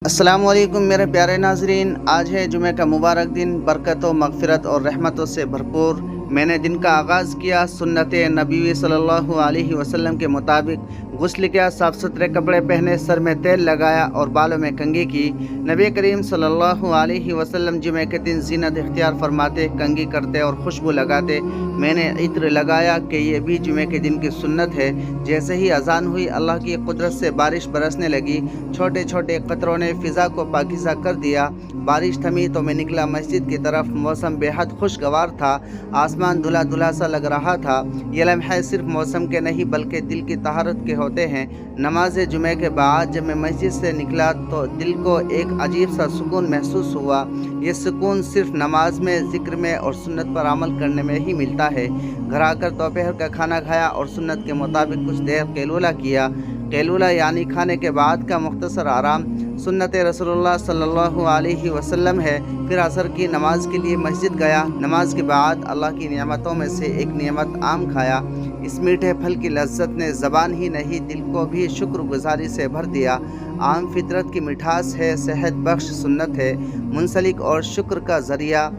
अस्सलामुअलैकुम मेरे प्यारे नाजरीन, आज है जुमे का मुबारक दिन। बरकतों, मगफिरत और रहमतों से भरपूर मैंने दिन का आगाज़ किया सुन्नत नबी सल्लल्लाहु अलैहि वसल्लम के मुताबिक। गुस्ल किया, साफ़ सुथरे कपड़े पहने, सर में तेल लगाया और बालों में कंघी की। नबी करीम सल्लल्लाहु अलैहि वसल्लम जुमे के दिन ज़ीनत इख्तियार फरमाते, कंघी करते और खुशबू लगाते। मैंने इत्र लगाया कि ये भी जुमे के दिन की सुन्नत है। जैसे ही अजान हुई, अल्लाह की कुदरत से बारिश बरसने लगी। छोटे छोटे कतरों ने फ़िज़ा को पाकीज़ा कर दिया। बारिश थमी तो मैं निकला मस्जिद की तरफ। मौसम बेहद खुशगवार था, आसमान धुला धुला सा लग रहा था। ये लम्हे सिर्फ मौसम के नहीं बल्कि दिल की तहारत के होते हैं। नमाज जुमे के बाद जब मैं मस्जिद से निकला तो दिल को एक अजीब सा सुकून महसूस हुआ। ये सुकून सिर्फ नमाज में, ज़िक्र में और सुन्नत पर अमल करने में ही मिलता है। घर आकर दोपहर का खाना खाया और सुन्नत के मुताबिक कुछ देर कैलूला किया। कैलूला यानी खाने के बाद का मुख्तसर आराम सुन्नत रसूलुल्लाह सल्लल्लाहु अलैहि वसल्लम है। फिर असर की नमाज के लिए मस्जिद गया। नमाज के बाद अल्लाह की नेमतों में से एक नेमत आम खाया। इस मीठे फल की लज्जत ने ज़बान ही नहीं दिल को भी शुक्रगुजारी से भर दिया। आम फितरत की मिठास है, सेहत बख्श सुन्नत है, मुंसलिक और शुक्र का ज़रिया।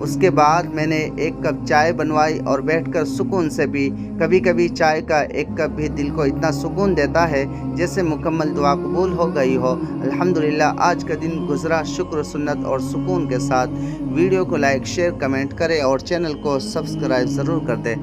उसके बाद मैंने एक कप चाय बनवाई और बैठकर सुकून से पी। कभी कभी चाय का एक कप भी दिल को इतना सुकून देता है जैसे मुकम्मल दुआ कबूल हो गई हो। अल्हम्दुलिल्लाह, आज का दिन गुजरा शुक्र, सुन्नत और सुकून के साथ। वीडियो को लाइक, शेयर, कमेंट करें और चैनल को सब्सक्राइब ज़रूर कर दें।